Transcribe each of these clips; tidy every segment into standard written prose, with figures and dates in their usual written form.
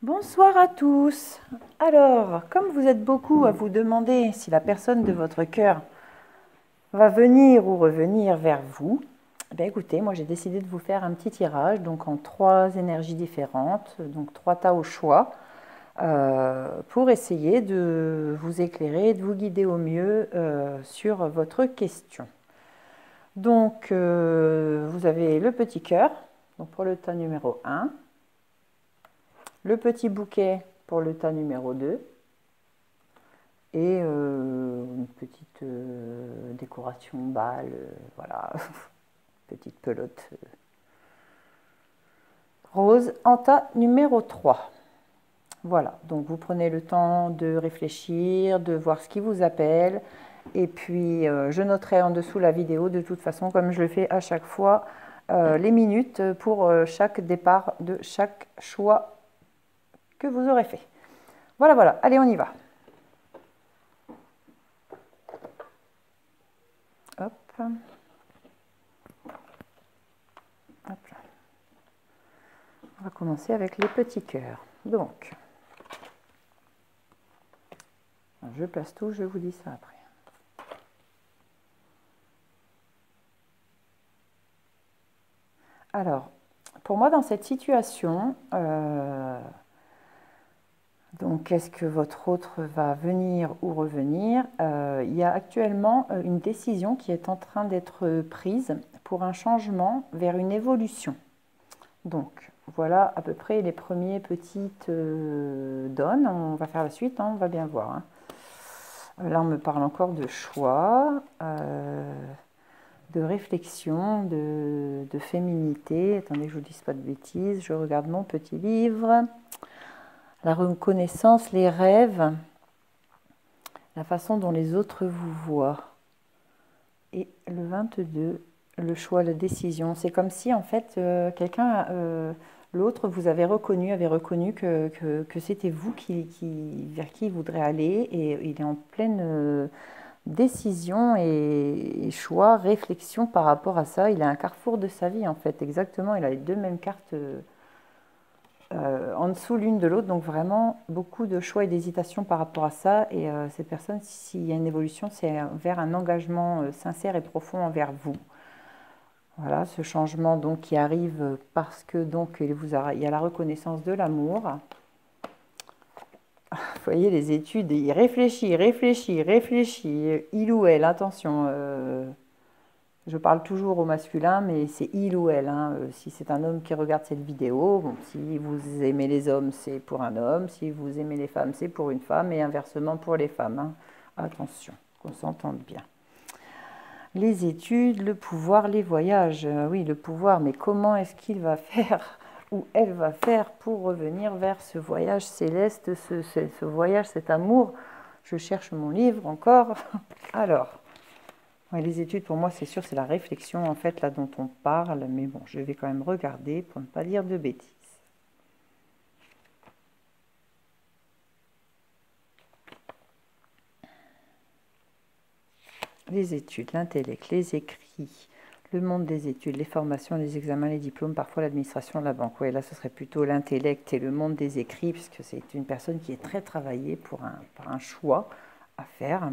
Bonsoir à tous. Alors, comme vous êtes beaucoup à vous demander si la personne de votre cœur va venir ou revenir vers vous, ben écoutez, moi j'ai décidé de vous faire un petit tirage, donc en 3 énergies différentes, donc 3 tas au choix, pour essayer de vous éclairer, de vous guider au mieux sur votre question. Donc, vous avez le petit cœur, donc pour le tas numéro 1, le petit bouquet pour le tas numéro 2, et une petite décoration balle, voilà, petite pelote rose en tas numéro 3. Voilà, donc vous prenez le temps de réfléchir, de voir ce qui vous appelle, et puis je noterai en dessous la vidéo de toute façon, comme je le fais à chaque fois, les minutes pour chaque départ de chaque choix que vous aurez fait. Voilà, voilà, allez, on y va. Hop. Hop là. On va commencer avec les petits cœurs. Donc, je place tout, je vous dis ça après. Alors, pour moi, dans cette situation, donc est-ce que votre autre va venir ou revenir? Il y a actuellement une décision qui est en train d'être prise pour un changement vers une évolution. Donc, voilà à peu près les premiers petites donnes. On va faire la suite, hein, on va bien voir. Hein. Là, on me parle encore de choix, de réflexion, de féminité. Attendez que je ne vous dise pas de bêtises. Je regarde mon petit livre. La reconnaissance, les rêves, la façon dont les autres vous voient. Et le 22, le choix, la décision. C'est comme si, en fait, l'autre vous avait reconnu que c'était vous vers qui il voudrait aller. Et il est en pleine décision et choix, réflexion par rapport à ça. Il a un carrefour de sa vie, en fait, exactement. Il a les deux mêmes cartes en dessous l'une de l'autre, donc vraiment beaucoup de choix et d'hésitation par rapport à ça. Et cette personne, s'il y a une évolution, c'est vers un engagement sincère et profond envers vous. Voilà, ce changement donc qui arrive parce que donc il y a la reconnaissance de l'amour. Vous voyez les études, il réfléchit, réfléchit, réfléchit, il ou elle, attention, je parle toujours au masculin, mais c'est il ou elle. Hein. Si c'est un homme qui regarde cette vidéo, bon, si vous aimez les hommes, c'est pour un homme. Si vous aimez les femmes, c'est pour une femme. Et inversement pour les femmes. Hein. Attention, qu'on s'entende bien. Les études, le pouvoir, les voyages. Oui, le pouvoir, mais comment est-ce qu'il va faire ou elle va faire pour revenir vers ce voyage céleste, ce voyage, cet amour? Je cherche mon livre encore. Alors... Ouais, les études, pour moi, c'est sûr, c'est la réflexion, en fait, là, dont on parle. Mais bon, je vais quand même regarder pour ne pas dire de bêtises. Les études, l'intellect, les écrits, le monde des études, les formations, les examens, les diplômes, parfois l'administration de la banque. Oui, là, ce serait plutôt l'intellect et le monde des écrits, puisque c'est une personne qui est très travaillée par un choix à faire.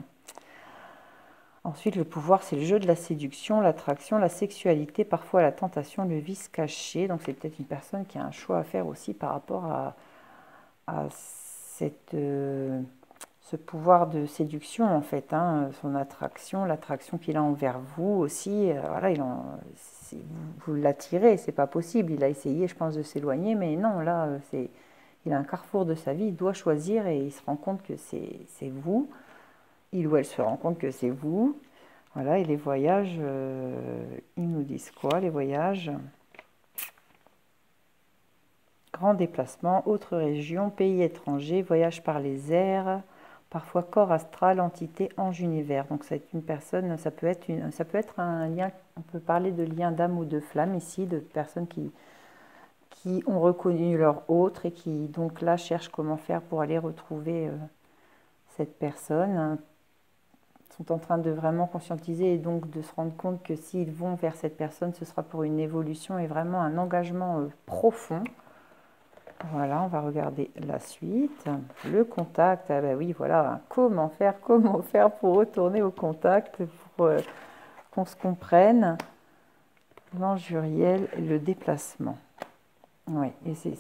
Ensuite, le pouvoir, c'est le jeu de la séduction, l'attraction, la sexualité, parfois la tentation, le vice caché. Donc, c'est peut-être une personne qui a un choix à faire aussi par rapport à ce pouvoir de séduction, en fait. Hein, son attraction, l'attraction qu'il a envers vous aussi. Voilà, vous l'attirez, c'est pas possible. Il a essayé, je pense, de s'éloigner, mais non, là, il a un carrefour de sa vie, il doit choisir et il se rend compte que c'est vous. Il ou elle se rend compte que c'est vous. Voilà, et les voyages, ils nous disent quoi, les voyages? Grands déplacements, autres régions, pays étrangers, voyage par les airs, parfois corps astral, entité, ange univers. Donc c'est une personne, ça peut être un lien, on peut parler de lien d'âme ou de flamme ici, de personnes qui ont reconnu leur autre et qui donc là cherchent comment faire pour aller retrouver cette personne. Sont en train de vraiment conscientiser et donc de se rendre compte que s'ils vont vers cette personne, ce sera pour une évolution et vraiment un engagement profond. Voilà, on va regarder la suite. Le contact, ah ben oui, voilà, comment faire pour retourner au contact, pour qu'on se comprenne. L'ange Uriel et le déplacement. Oui, et c'est...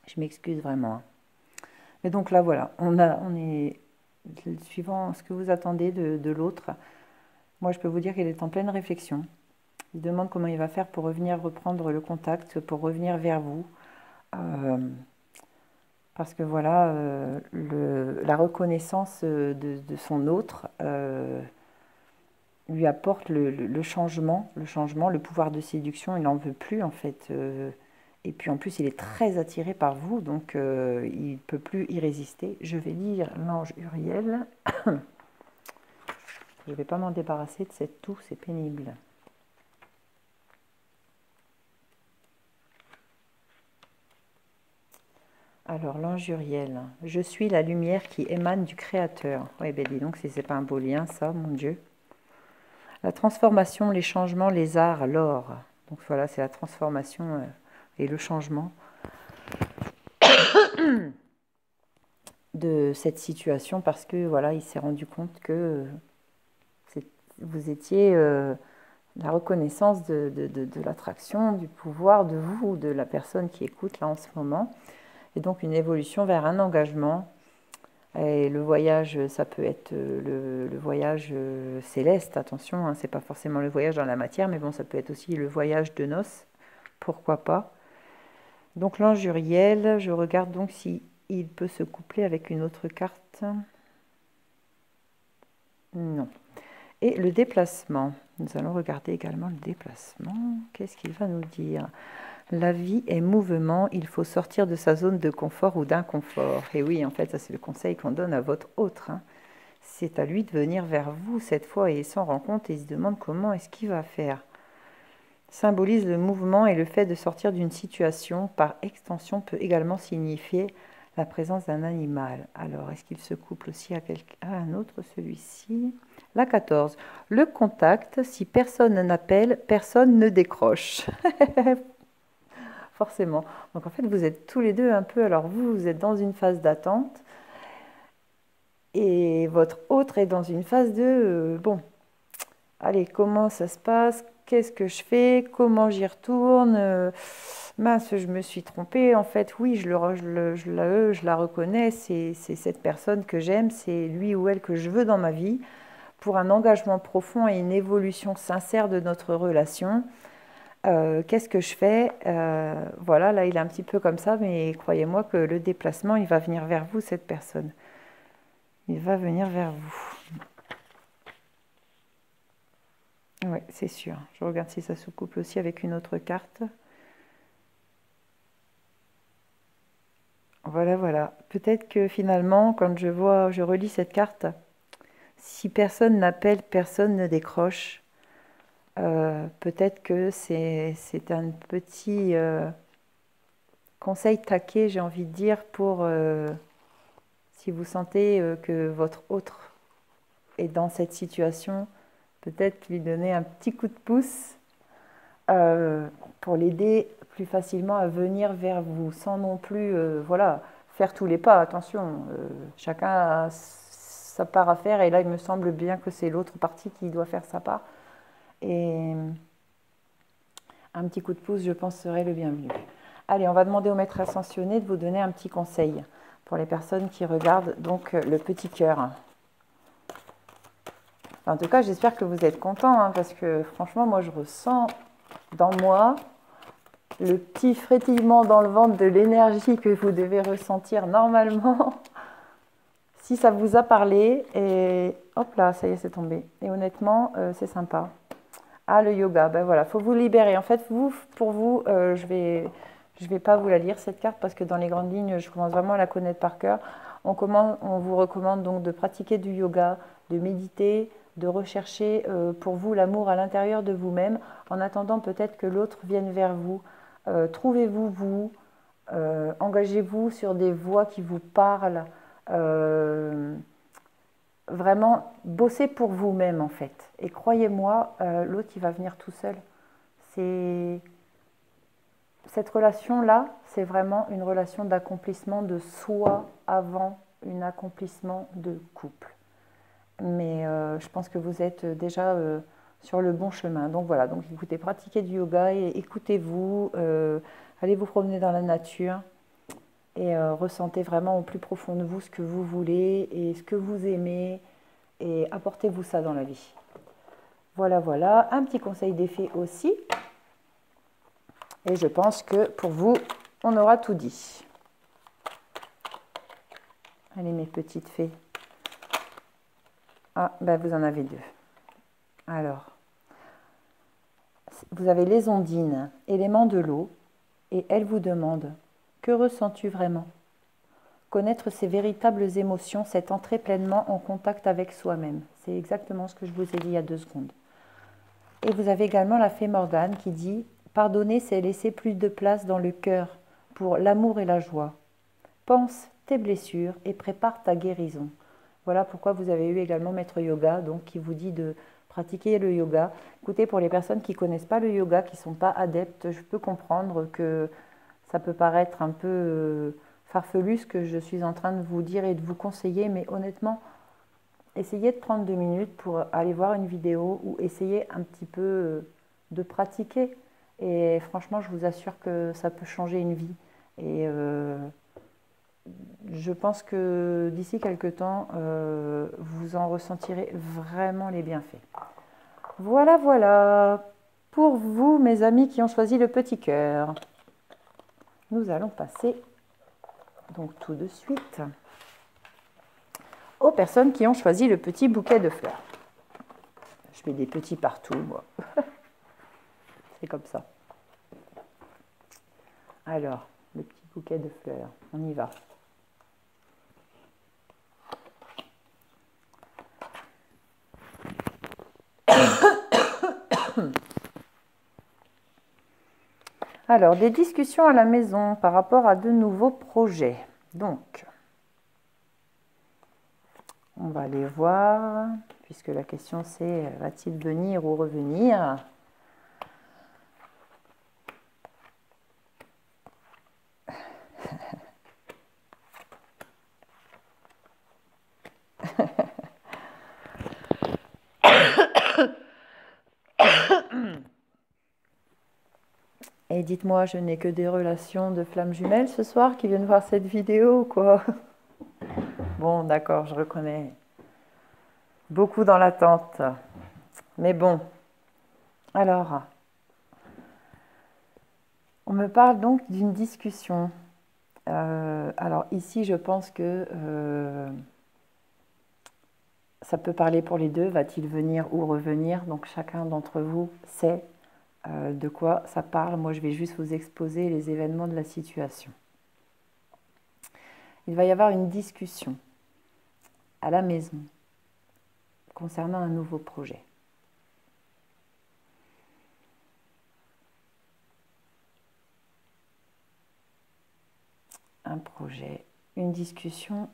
Je m'excuse vraiment, hein. Mais donc là, voilà, on est suivant ce que vous attendez de l'autre. Moi, je peux vous dire qu'il est en pleine réflexion. Il demande comment il va faire pour revenir reprendre le contact, pour revenir vers vous. Euh, parce que voilà, la reconnaissance de son autre lui apporte le changement, le pouvoir de séduction. Il n'en veut plus en fait. Et puis en plus, il est très attiré par vous, donc il ne peut plus y résister. Je vais lire l'ange Uriel. Je ne vais pas m'en débarrasser de cette toux, c'est pénible. Alors, l'ange Uriel, je suis la lumière qui émane du Créateur. Oui, ben dis donc, si c'est pas un beau lien, ça, mon Dieu. La transformation, les changements, les arts, l'or. Donc voilà, c'est la transformation et le changement de cette situation parce que voilà, il s'est rendu compte que vous étiez la reconnaissance de l'attraction, du pouvoir de vous, de la personne qui écoute là en ce moment. Et donc une évolution vers un engagement. Et le voyage, ça peut être le voyage céleste, attention, hein, c'est pas forcément le voyage dans la matière, mais bon, ça peut être aussi le voyage de noces, pourquoi pas. Donc l'ange Uriel, je regarde donc si il peut se coupler avec une autre carte. Non. Et le déplacement, nous allons regarder également le déplacement. Qu'est-ce qu'il va nous dire? La vie est mouvement, il faut sortir de sa zone de confort ou d'inconfort. Et oui, en fait, ça c'est le conseil qu'on donne à votre autre, hein. C'est à lui de venir vers vous cette fois et il s'en rend compte et il se demande comment est-ce qu'il va faire. Symbolise le mouvement et le fait de sortir d'une situation, par extension, peut également signifier la présence d'un animal. Alors, est-ce qu'il se couple aussi à un autre, celui-ci? La 14. Le contact, si personne n'appelle, personne ne décroche. Forcément. Donc en fait, vous êtes tous les deux un peu, alors vous êtes dans une phase d'attente et votre autre est dans une phase de, bon, allez, comment ça se passe? Qu'est-ce que je fais? Comment j'y retourne? Mince, je me suis trompée. En fait, oui, je la reconnais. C'est cette personne que j'aime, c'est lui ou elle que je veux dans ma vie pour un engagement profond et une évolution sincère de notre relation. Qu'est-ce que je fais? Voilà, là, il est un petit peu comme ça, mais croyez-moi que le déplacement, il va venir vers vous, cette personne. Il va venir vers vous. Oui, c'est sûr. Je regarde si ça se couple aussi avec une autre carte. Voilà, voilà. Peut-être que finalement, quand je relis cette carte, si personne n'appelle, personne ne décroche. Peut-être que c'est un petit conseil taquet, j'ai envie de dire, pour si vous sentez que votre autre est dans cette situation, peut-être lui donner un petit coup de pouce pour l'aider plus facilement à venir vers vous, sans non plus voilà, faire tous les pas. Attention, chacun a sa part à faire, et là il me semble bien que c'est l'autre partie qui doit faire sa part. Et un petit coup de pouce, je pense, serait le bienvenu. Allez, on va demander au maître ascensionné de vous donner un petit conseil pour les personnes qui regardent donc le petit cœur. En tout cas, j'espère que vous êtes contents, hein, parce que franchement, moi, je ressens dans moi le petit frétillement dans le ventre de l'énergie que vous devez ressentir normalement. Si ça vous a parlé, et hop là, ça y est, c'est tombé. Et honnêtement, c'est sympa. Ah, le yoga, ben voilà, faut vous libérer. En fait, pour vous, je vais pas vous la lire, cette carte, parce que dans les grandes lignes, je commence vraiment à la connaître par cœur. On vous recommande donc de pratiquer du yoga, de méditer, de rechercher pour vous l'amour à l'intérieur de vous-même, en attendant peut-être que l'autre vienne vers vous. Trouvez-vous, engagez-vous sur des voies qui vous parlent. vraiment bosser pour vous-même en fait. Et croyez-moi, l'autre il va venir tout seul. Cette relation-là, c'est vraiment une relation d'accomplissement de soi avant un accomplissement de couple. Mais je pense que vous êtes déjà sur le bon chemin. Donc voilà, donc écoutez, pratiquez du yoga et écoutez-vous, allez vous promener dans la nature et ressentez vraiment au plus profond de vous ce que vous voulez et ce que vous aimez et apportez-vous ça dans la vie. Voilà, voilà, un petit conseil d'effet aussi. Et je pense que pour vous, on aura tout dit. Allez mes petites fées. Ah, ben vous en avez deux. Alors, vous avez les ondines, élément de l'eau, et elles vous demandent « Que ressens-tu vraiment ?» Connaître ses véritables émotions, c'est entrer pleinement en contact avec soi-même. C'est exactement ce que je vous ai dit il y a 2 secondes. Et vous avez également la fée Morgane qui dit « Pardonner, c'est laisser plus de place dans le cœur pour l'amour et la joie. Pense tes blessures et prépare ta guérison. » Voilà pourquoi vous avez eu également Maître Yoga, donc qui vous dit de pratiquer le yoga. Écoutez, pour les personnes qui ne connaissent pas le yoga, qui ne sont pas adeptes, je peux comprendre que ça peut paraître un peu farfelu ce que je suis en train de vous dire et de vous conseiller, mais honnêtement, essayez de prendre 2 minutes pour aller voir une vidéo ou essayer un petit peu de pratiquer. Et franchement, je vous assure que ça peut changer une vie. Et je pense que d'ici quelques temps, vous en ressentirez vraiment les bienfaits. Voilà, voilà. Pour vous, mes amis qui ont choisi le petit cœur, nous allons passer donc tout de suite aux personnes qui ont choisi le petit bouquet de fleurs. Je mets des petits partout, moi. C'est comme ça. Alors, le petit bouquet de fleurs, on y va. Alors, des discussions à la maison par rapport à de nouveaux projets. Donc, on va aller voir, puisque la question c'est va-t-il venir ou revenir? Et dites-moi, je n'ai que des relations de flammes jumelles ce soir qui viennent voir cette vidéo ou quoi? Bon, d'accord, je reconnais. Beaucoup dans l'attente. Mais bon. Alors, on me parle donc d'une discussion. Alors ici, je pense que ça peut parler pour les deux. Va-t-il venir ou revenir? Donc chacun d'entre vous sait de quoi ça parle. Moi, je vais juste vous exposer les événements de la situation. Il va y avoir une discussion à la maison concernant un nouveau projet. Un projet, une discussion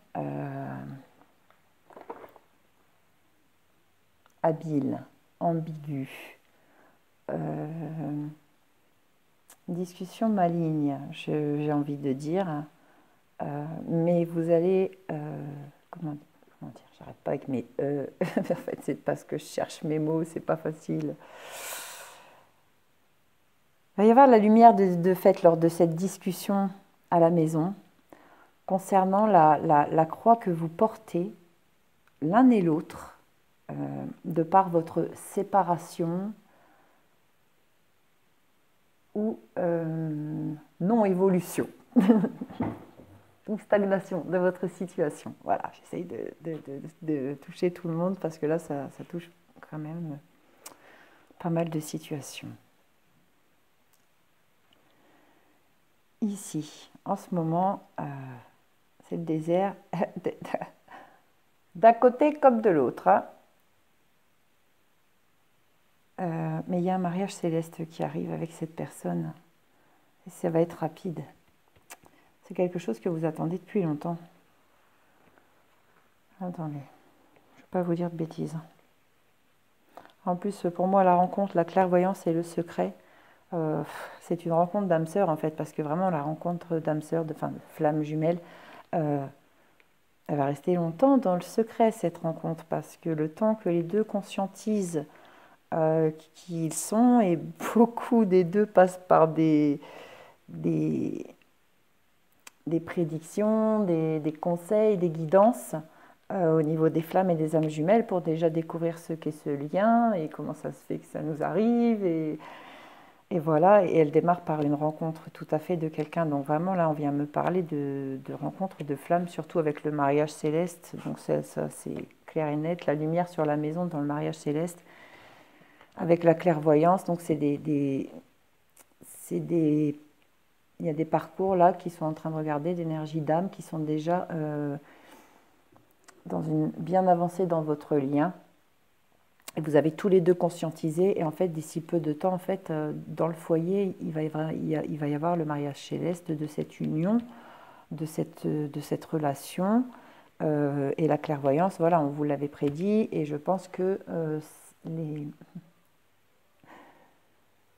habile, ambiguë, discussion maligne, j'ai envie de dire, mais vous allez, comment dire, j'arrête pas avec mes en fait c'est parce que je cherche mes mots, c'est pas facile. Il va y avoir la lumière de fait lors de cette discussion à la maison concernant la croix que vous portez l'un et l'autre de par votre séparation ou non-évolution, ou stagnation de votre situation. Voilà, j'essaye de toucher tout le monde parce que là, ça touche quand même pas mal de situations. Ici, en ce moment, c'est le désert d'un côté comme de l'autre. Hein. Mais il y a un mariage céleste qui arrive avec cette personne. Et ça va être rapide. C'est quelque chose que vous attendez depuis longtemps. Attendez. Je ne vais pas vous dire de bêtises. En plus, pour moi, la rencontre, la clairvoyance et le secret, c'est une rencontre d'âme sœur, en fait, parce que vraiment, la rencontre d'âme sœur, de flamme jumelle, elle va rester longtemps dans le secret, cette rencontre, parce que le temps que les deux conscientisent qui ils sont, et beaucoup des deux passent par des, des prédictions, des conseils, des guidances au niveau des flammes et des âmes jumelles pour déjà découvrir ce qu'est ce lien et comment ça se fait que ça nous arrive. Et voilà, et elle démarre par une rencontre tout à fait de quelqu'un. Donc vraiment, là, on vient me parler de rencontre de flammes, surtout avec le mariage céleste. Donc ça c'est clair et net. La lumière sur la maison dans le mariage céleste. Avec la clairvoyance, donc il y a des parcours là qui sont en train de regarder d'énergie d'âme qui sont déjà bien avancés dans votre lien. Et vous avez tous les deux conscientisé. Et en fait, d'ici peu de temps, en fait, dans le foyer, il va y avoir le mariage céleste de cette union, de cette relation. Et la clairvoyance, voilà, on vous l'avait prédit. Et je pense que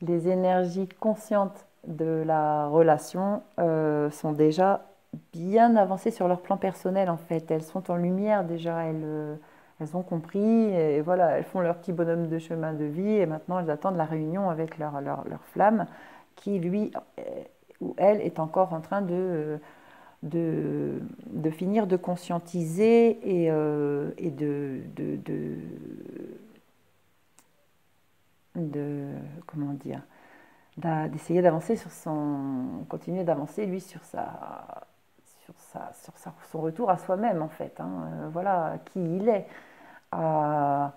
les énergies conscientes de la relation sont déjà bien avancées sur leur plan personnel en fait. Elles sont en lumière déjà, elles ont compris et voilà, elles font leur petit bonhomme de chemin de vie et maintenant elles attendent la réunion avec leur flamme qui lui ou elle est encore en train de finir de conscientiser et comment dire, d'essayer d'avancer continuer d'avancer lui sur son retour à soi-même en fait, hein, voilà, qui il est, à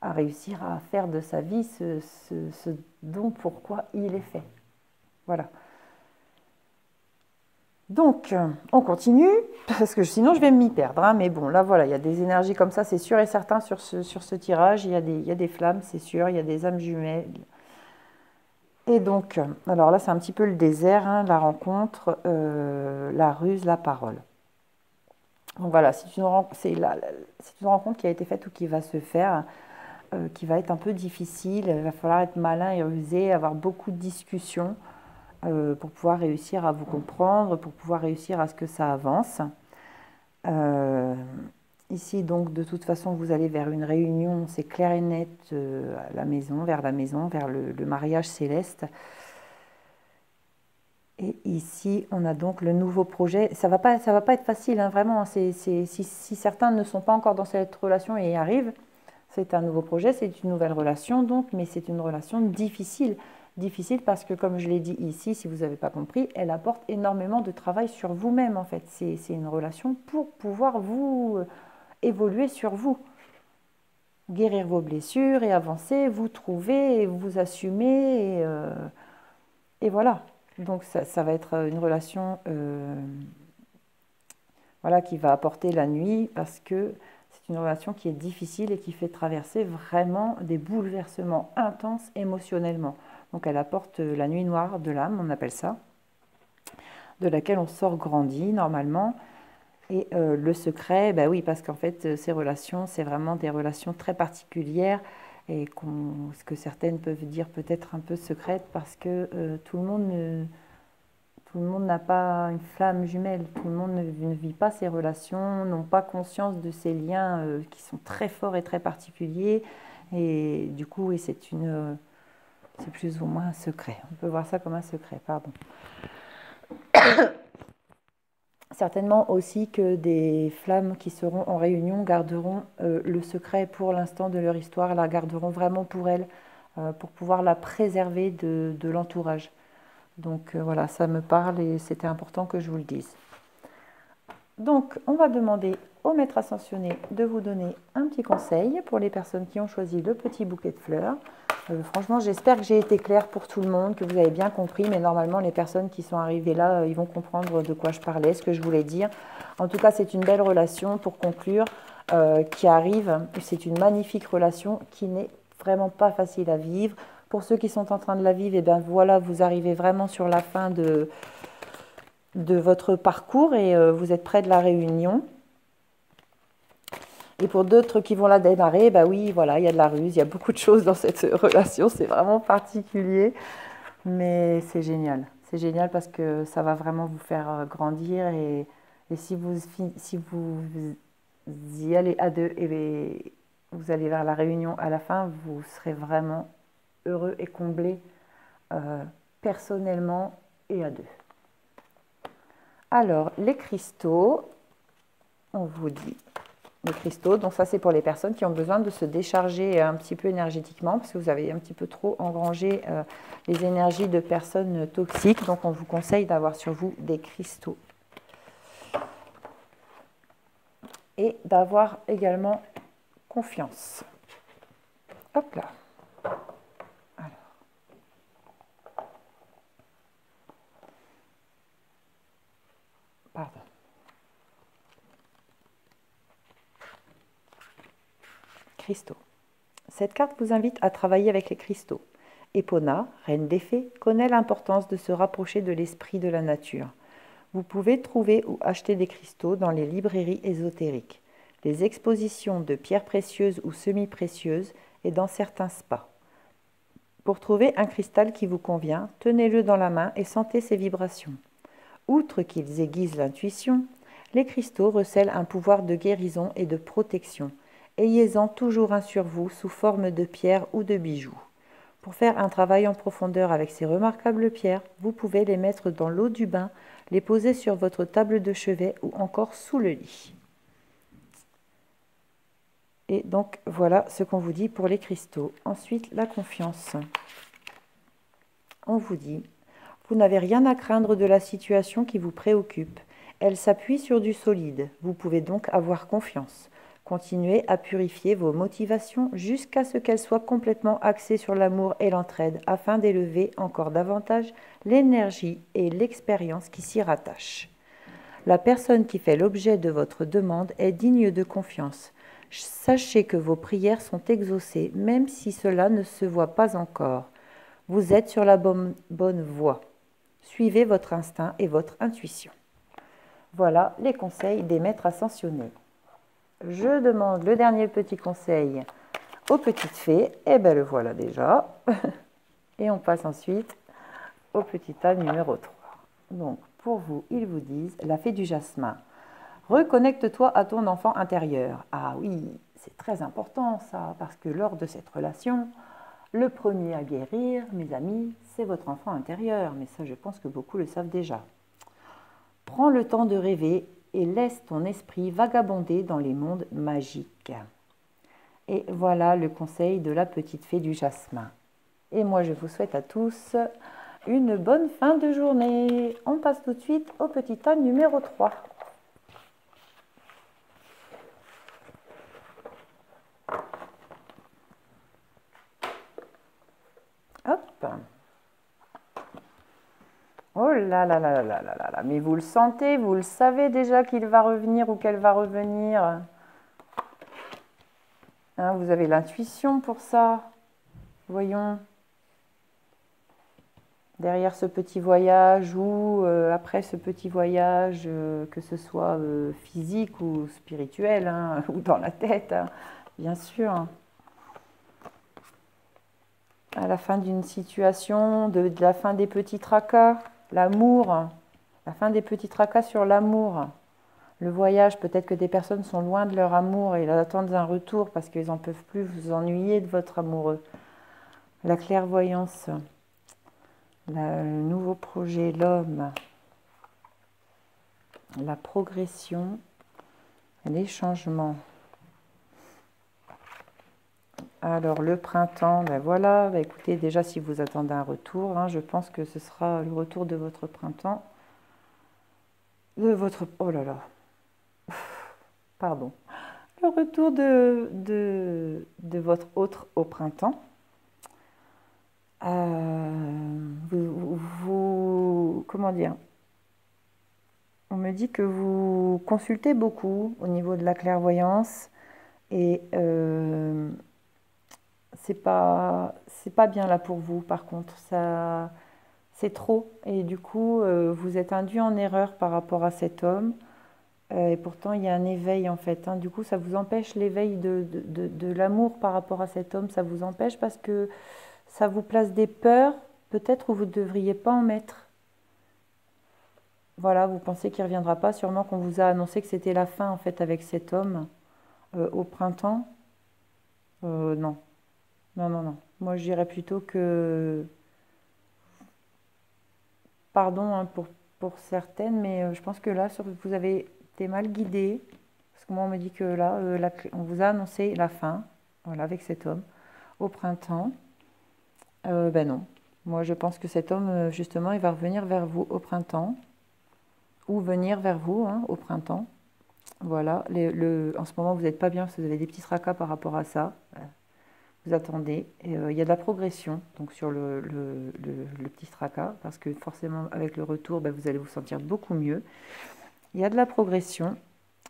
réussir à faire de sa vie ce dont pourquoi il est fait. Voilà. Donc, on continue, parce que sinon je vais m'y perdre, hein, mais bon, là voilà, il y a des énergies comme ça, c'est sûr et certain sur ce tirage, il y a des flammes, c'est sûr, il y a des âmes jumelles. Et donc, alors là c'est un petit peu le désert, hein, la rencontre, la ruse, la parole. Donc voilà, c'est une rencontre qui a été faite ou qui va se faire, qui va être un peu difficile, il va falloir être malin et rusé, avoir beaucoup de discussions, pour pouvoir réussir à vous comprendre, pour pouvoir réussir à ce que ça avance. Ici, donc, de toute façon, vous allez vers une réunion, c'est clair et net, à la maison, vers le mariage céleste. Et ici, on a donc le nouveau projet. Ça va pas être facile, hein, vraiment. Si certains ne sont pas encore dans cette relation et y arrivent, c'est un nouveau projet, c'est une nouvelle relation, donc, mais c'est une relation difficile. Difficile parce que, comme je l'ai dit ici, si vous n'avez pas compris, elle apporte énormément de travail sur vous-même, en fait. C'est une relation pour pouvoir vous évoluer sur vous, guérir vos blessures et avancer, vous trouver, et vous assumer, et voilà. Donc ça va être une relation voilà, qui va apporter la nuit parce que c'est une relation qui est difficile et qui fait traverser vraiment des bouleversements intenses émotionnellement. Donc elle apporte la nuit noire de l'âme, on appelle ça, de laquelle on sort grandi normalement. Et le secret, bah oui, parce qu'en fait, ces relations, c'est vraiment des relations très particulières et ce que certaines peuvent dire peut-être un peu secrètes parce que tout le monde n'a pas une flamme jumelle, tout le monde ne vit pas ces relations, n'ont pas conscience de ces liens qui sont très forts et très particuliers. Et du coup, oui, c'est plus ou moins un secret. On peut voir ça comme un secret, pardon. Certainement aussi que des flammes qui seront en réunion garderont le secret pour l'instant de leur histoire, la garderont vraiment pour elles, pour pouvoir la préserver de l'entourage. Donc voilà, ça me parle et c'était important que je vous le dise. Donc on va demander au maître ascensionné de vous donner un petit conseil pour les personnes qui ont choisi le petit bouquet de fleurs. Franchement, j'espère que j'ai été claire pour tout le monde, que vous avez bien compris, mais normalement, les personnes qui sont arrivées là, ils vont comprendre de quoi je parlais, ce que je voulais dire. En tout cas, c'est une belle relation, pour conclure, qui arrive. C'est une magnifique relation qui n'est vraiment pas facile à vivre. Pour ceux qui sont en train de la vivre, et bien voilà, vous arrivez vraiment sur la fin de votre parcours et vous êtes près de la réunion. Et pour d'autres qui vont la démarrer, bah oui, voilà, il y a de la ruse, il y a beaucoup de choses dans cette relation, c'est vraiment particulier, mais c'est génial. C'est génial parce que ça va vraiment vous faire grandir et si vous y allez à deux et vous allez vers la réunion à la fin, vous serez vraiment heureux et comblé personnellement et à deux. Alors, les cristaux, on vous dit les cristaux, donc ça c'est pour les personnes qui ont besoin de se décharger un petit peu énergétiquement parce que vous avez un petit peu trop engrangé les énergies de personnes toxiques, donc on vous conseille d'avoir sur vous des cristaux et d'avoir également confiance. Hop là. Alors. Pardon. Cristaux. Cette carte vous invite à travailler avec les cristaux. Epona, reine des fées, connaît l'importance de se rapprocher de l'esprit de la nature. Vous pouvez trouver ou acheter des cristaux dans les librairies ésotériques, les expositions de pierres précieuses ou semi-précieuses et dans certains spas. Pour trouver un cristal qui vous convient, tenez-le dans la main et sentez ses vibrations. Outre qu'ils aiguisent l'intuition, les cristaux recèlent un pouvoir de guérison et de protection. Ayez-en toujours un sur vous sous forme de pierre ou de bijoux. Pour faire un travail en profondeur avec ces remarquables pierres, vous pouvez les mettre dans l'eau du bain, les poser sur votre table de chevet ou encore sous le lit. Et donc voilà ce qu'on vous dit pour les cristaux. Ensuite, la confiance. On vous dit, vous n'avez rien à craindre de la situation qui vous préoccupe. Elle s'appuie sur du solide. Vous pouvez donc avoir confiance. Continuez à purifier vos motivations jusqu'à ce qu'elles soient complètement axées sur l'amour et l'entraide afin d'élever encore davantage l'énergie et l'expérience qui s'y rattachent. La personne qui fait l'objet de votre demande est digne de confiance. Sachez que vos prières sont exaucées, même si cela ne se voit pas encore. Vous êtes sur la bonne voie. Suivez votre instinct et votre intuition. Voilà les conseils des maîtres ascensionnés. Je demande le dernier petit conseil aux petites fées. Et bien le voilà déjà. Et on passe ensuite au petit tas numéro 3. Donc pour vous, ils vous disent la fée du jasmin. Reconnecte-toi à ton enfant intérieur. Ah oui, c'est très important ça, parce que lors de cette relation, le premier à guérir, mes amis, c'est votre enfant intérieur. Mais ça, je pense que beaucoup le savent déjà. Prends le temps de rêver et laisse ton esprit vagabonder dans les mondes magiques. Et voilà le conseil de la petite fée du jasmin. Et moi, je vous souhaite à tous une bonne fin de journée. On passe tout de suite au petit tas numéro 3. Hop. Oh là là là là là là là, mais vous le sentez, vous le savez déjà qu'il va revenir ou qu'elle va revenir. Hein, vous avez l'intuition pour ça. Voyons. Derrière ce petit voyage ou après ce petit voyage, que ce soit physique ou spirituel, hein, ou dans la tête, hein, bien sûr. À la fin d'une situation, de la fin des petits tracas, l'amour, la fin des petits tracas sur l'amour. Le voyage, peut-être que des personnes sont loin de leur amour et attendent un retour parce qu'ils n'en peuvent plus vous ennuyer de votre amoureux. La clairvoyance, le nouveau projet, l'homme, la progression, les changements. Alors le printemps, ben voilà, ben écoutez, déjà si vous attendez un retour, hein, je pense que ce sera le retour de votre printemps, oh là là, pardon, le retour de votre autre au printemps. Comment dire? On me dit que vous consultez beaucoup au niveau de la clairvoyance et c'est pas bien là pour vous. Par contre, ça c'est trop et du coup vous êtes induit en erreur par rapport à cet homme. Et pourtant, il y a un éveil en fait, hein. Du coup, ça vous empêche l'éveil de l'amour par rapport à cet homme. Ça vous empêche parce que ça vous place des peurs, peut-être où vous ne devriez pas en mettre. Voilà, vous pensez qu'il ne reviendra pas. Sûrement qu'on vous a annoncé que c'était la fin en fait avec cet homme au printemps. Non, non, non, non. Moi, je dirais plutôt que, pardon hein, pour certaines, mais je pense que là, vous avez été mal guidé. Parce que moi, on me dit que là, on vous a annoncé la fin, voilà, avec cet homme, au printemps. Ben non. Moi, je pense que cet homme, justement, il va revenir vers vous au printemps, ou venir vers vous hein, au printemps. Voilà. En ce moment, vous n'êtes pas bien parce que vous avez des petits tracas par rapport à ça. Vous attendez. Et, il y a de la progression donc sur le petit tracas, parce que forcément, avec le retour, ben, vous allez vous sentir beaucoup mieux. Il y a de la progression.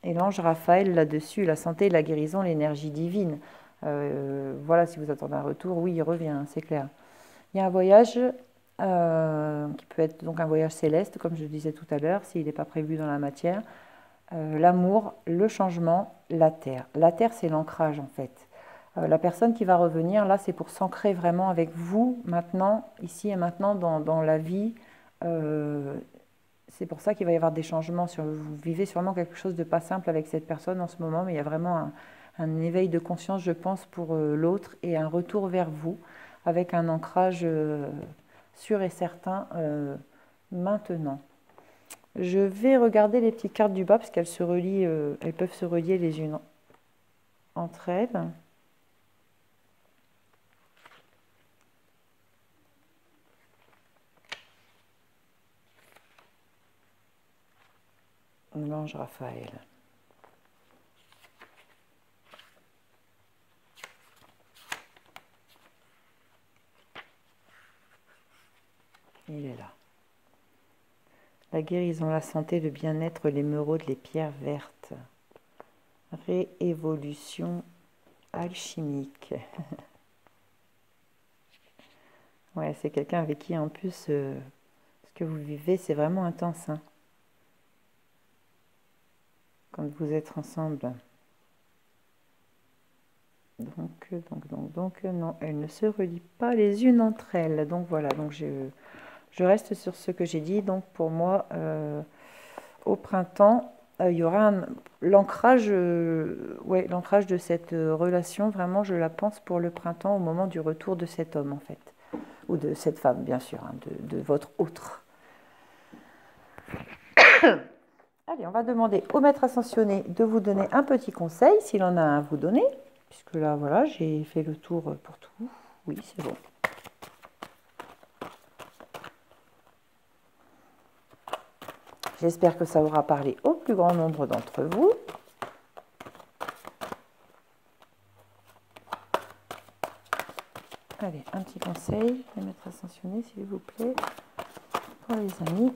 Et l'ange Raphaël, là-dessus, la santé, la guérison, l'énergie divine. Voilà, si vous attendez un retour, oui, il revient, c'est clair. Il y a un voyage qui peut être donc un voyage céleste, comme je le disais tout à l'heure, s'il n'est pas prévu dans la matière. L'amour, le changement, la terre. La terre, c'est l'ancrage, en fait. La personne qui va revenir, là, c'est pour s'ancrer vraiment avec vous, maintenant, ici et maintenant, dans la vie. C'est pour ça qu'il va y avoir des changements. Vous vivez sûrement quelque chose de pas simple avec cette personne en ce moment, mais il y a vraiment un éveil de conscience, je pense, pour l'autre et un retour vers vous avec un ancrage sûr et certain maintenant. Je vais regarder les petites cartes du bas parce qu'elles se relient, elles peuvent se relier les unes entre elles. L'ange Raphaël. Il est là. La guérison, la santé, le bien-être, l'émeraude, les pierres vertes. Réévolution alchimique. Ouais, c'est quelqu'un avec qui, en plus, ce que vous vivez, c'est vraiment intense. Hein, quand vous êtes ensemble. Donc, non, elles ne se relient pas les unes entre elles. Donc, voilà, donc je reste sur ce que j'ai dit. Donc, pour moi, au printemps, il y aura l'ancrage ouais, l'ancrage de cette relation. Vraiment, je la pense pour le printemps, au moment du retour de cet homme, en fait. Ou de cette femme, bien sûr, hein, de votre autre. Allez, on va demander au maître ascensionné de vous donner un petit conseil, s'il en a un à vous donner. Puisque là, voilà, j'ai fait le tour pour tout. Oui, c'est bon. J'espère que ça aura parlé au plus grand nombre d'entre vous. Allez, un petit conseil, les maîtres ascensionnés, s'il vous plaît, pour les amis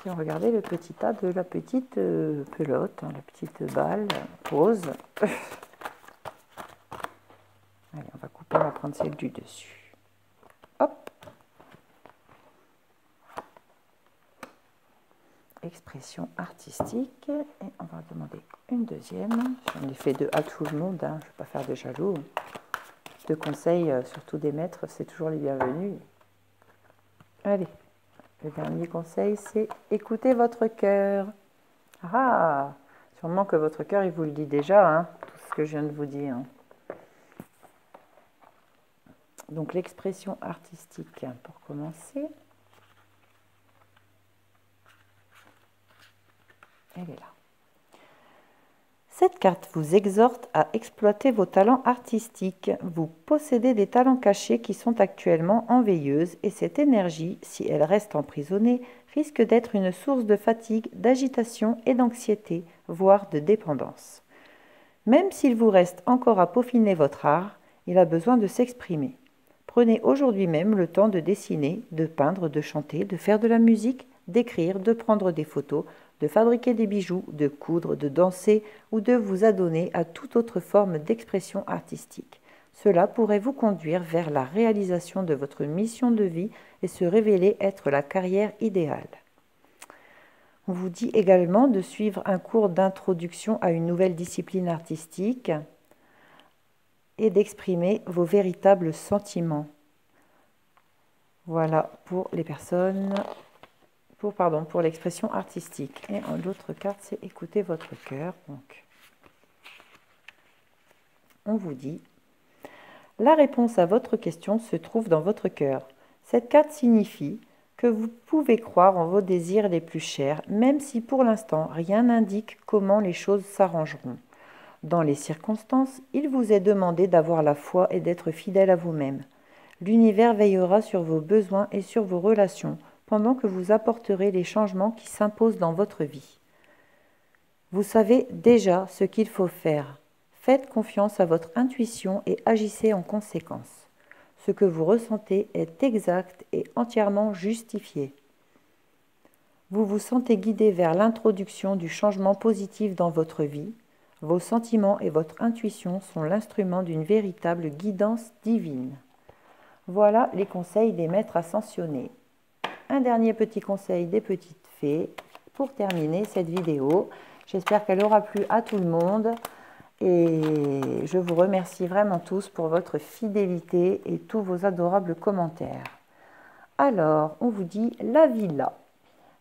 qui ont regardé le petit tas de la petite pelote, hein, la petite balle rose. Allez, on va couper, on va prendre celle du dessus. Hop. Expression artistique. Et on va demander une deuxième. J'en ai fait deux à tout le monde, hein, je ne vais pas faire de jaloux. Deux conseils, surtout des maîtres, c'est toujours les bienvenus. Allez, le dernier conseil, c'est écoutez votre cœur. Ah, sûrement que votre cœur, il vous le dit déjà, hein, tout ce que je viens de vous dire. Donc l'expression artistique, pour commencer. Elle est là. Cette carte vous exhorte à exploiter vos talents artistiques. Vous possédez des talents cachés qui sont actuellement en veilleuse et cette énergie, si elle reste emprisonnée, risque d'être une source de fatigue, d'agitation et d'anxiété, voire de dépendance. Même s'il vous reste encore à peaufiner votre art, il a besoin de s'exprimer. Prenez aujourd'hui même le temps de dessiner, de peindre, de chanter, de faire de la musique, d'écrire, de prendre des photos, de fabriquer des bijoux, de coudre, de danser ou de vous adonner à toute autre forme d'expression artistique. Cela pourrait vous conduire vers la réalisation de votre mission de vie et se révéler être la carrière idéale. On vous dit également de suivre un cours d'introduction à une nouvelle discipline artistique et d'exprimer vos véritables sentiments. Voilà pour les personnes, pour l'expression artistique. Et l'autre carte, c'est écouter votre cœur. Donc, on vous dit, la réponse à votre question se trouve dans votre cœur. Cette carte signifie que vous pouvez croire en vos désirs les plus chers, même si pour l'instant rien n'indique comment les choses s'arrangeront. Dans les circonstances, il vous est demandé d'avoir la foi et d'être fidèle à vous-même. L'univers veillera sur vos besoins et sur vos relations, pendant que vous apporterez les changements qui s'imposent dans votre vie. Vous savez déjà ce qu'il faut faire. Faites confiance à votre intuition et agissez en conséquence. Ce que vous ressentez est exact et entièrement justifié. Vous vous sentez guidé vers l'introduction du changement positif dans votre vie. Vos sentiments et votre intuition sont l'instrument d'une véritable guidance divine. Voilà les conseils des maîtres ascensionnés. Un dernier petit conseil des petites fées pour terminer cette vidéo. J'espère qu'elle aura plu à tout le monde et je vous remercie vraiment tous pour votre fidélité et tous vos adorables commentaires. Alors, on vous dit la villa.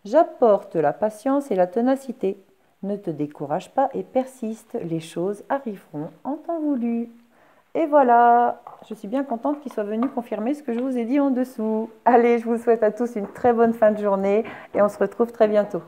J'apporte la patience et la ténacité. Ne te décourage pas et persiste, les choses arriveront en temps voulu. Et voilà, je suis bien contente qu'il soit venu confirmer ce que je vous ai dit en dessous. Allez, je vous souhaite à tous une très bonne fin de journée et on se retrouve très bientôt.